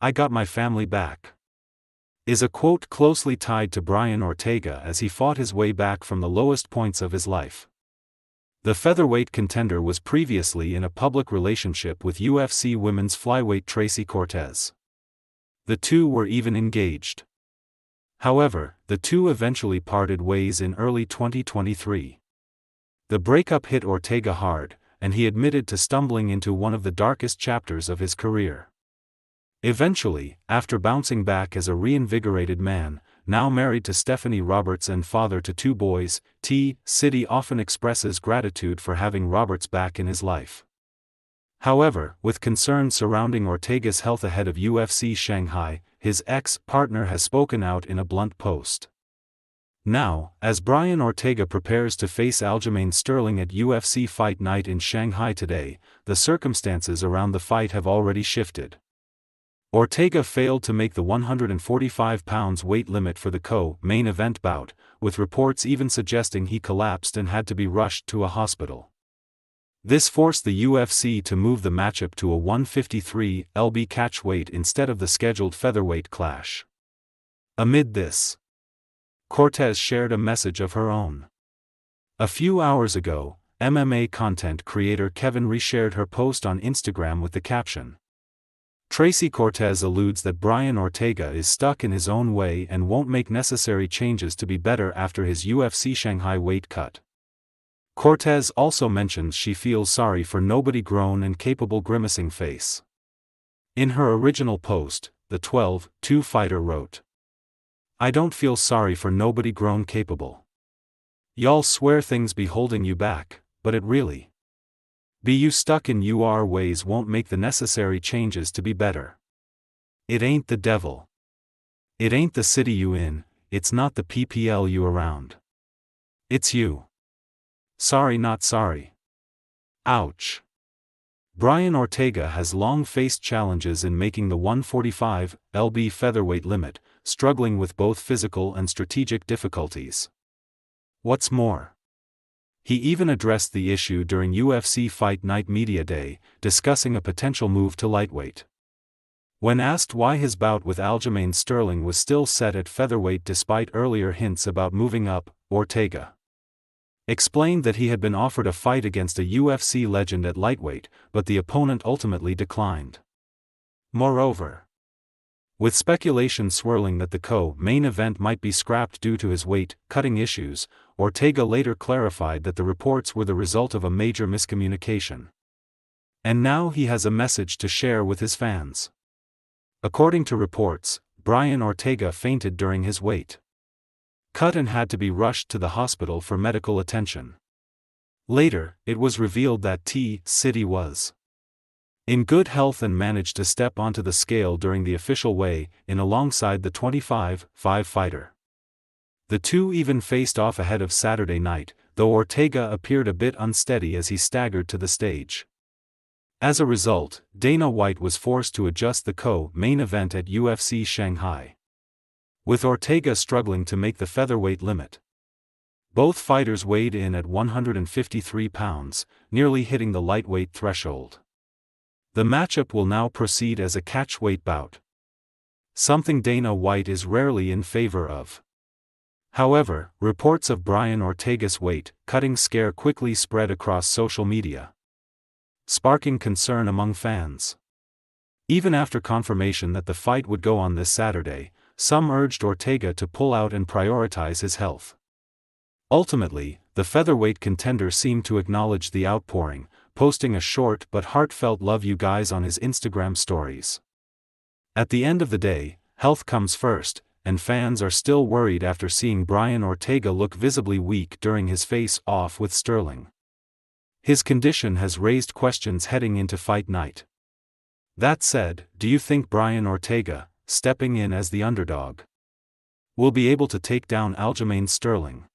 "I got my family back," is a quote closely tied to Brian Ortega as he fought his way back from the lowest points of his life. The featherweight contender was previously in a public relationship with UFC women's flyweight Tracy Cortez. The two were even engaged. However, the two eventually parted ways in early 2023. The breakup hit Ortega hard, and he admitted to stumbling into one of the darkest chapters of his career. Eventually, after bouncing back as a reinvigorated man, now married to Stephanie Roberts and father to two boys, City often expresses gratitude for having Roberts back in his life. However, with concerns surrounding Ortega's health ahead of UFC Shanghai, his ex-partner has spoken out in a blunt post. Now, as Brian Ortega prepares to face Aljamain Sterling at UFC Fight Night in Shanghai today, the circumstances around the fight have already shifted. Ortega failed to make the 145 pounds weight limit for the co-main event bout, with reports even suggesting he collapsed and had to be rushed to a hospital. This forced the UFC to move the matchup to a 153 lb catchweight instead of the scheduled featherweight clash. Amid this, Cortez shared a message of her own. A few hours ago, MMA content creator Kevin reshared her post on Instagram with the caption, "Tracy Cortez alludes that Brian Ortega is stuck in his own way and won't make necessary changes to be better after his UFC Shanghai weight cut." Cortez also mentions she feels sorry for nobody grown and capable grimacing face. In her original post, the 12-2 fighter wrote, "I don't feel sorry for nobody grown capable. Y'all swear things be holding you back, but it really be you stuck in your ways won't make the necessary changes to be better. It ain't the devil. It ain't the city you in, it's not the PPL you around. It's you. Sorry not sorry. Ouch." Brian Ortega has long faced challenges in making the 145 lb featherweight limit, struggling with both physical and strategic difficulties. What's more, he even addressed the issue during UFC Fight Night Media Day, discussing a potential move to lightweight. When asked why his bout with Aljamain Sterling was still set at featherweight despite earlier hints about moving up, Ortega explained that he had been offered a fight against a UFC legend at lightweight, but the opponent ultimately declined. Moreover, with speculation swirling that the co-main event might be scrapped due to his weight-cutting issues, Ortega later clarified that the reports were the result of a major miscommunication. And now he has a message to share with his fans. According to reports, Brian Ortega fainted during his weight cut and had to be rushed to the hospital for medical attention. Later, it was revealed that City was in good health and managed to step onto the scale during the official weigh-in alongside the 25-5 fighter. The two even faced off ahead of Saturday night, though Ortega appeared a bit unsteady as he staggered to the stage. As a result, Dana White was forced to adjust the co-main event at UFC Shanghai, with Ortega struggling to make the featherweight limit. Both fighters weighed in at 153 pounds, nearly hitting the lightweight threshold. The matchup will now proceed as a catchweight bout, something Dana White is rarely in favor of. However, reports of Brian Ortega's weight-cutting scare quickly spread across social media, sparking concern among fans. Even after confirmation that the fight would go on this Saturday, some urged Ortega to pull out and prioritize his health. Ultimately, the featherweight contender seemed to acknowledge the outpouring, posting a short but heartfelt "love you guys" on his Instagram stories. At the end of the day, health comes first, and fans are still worried after seeing Brian Ortega look visibly weak during his face-off with Sterling. His condition has raised questions heading into fight night. That said, do you think Brian Ortega, stepping in as the underdog, will be able to take down Aljamain Sterling?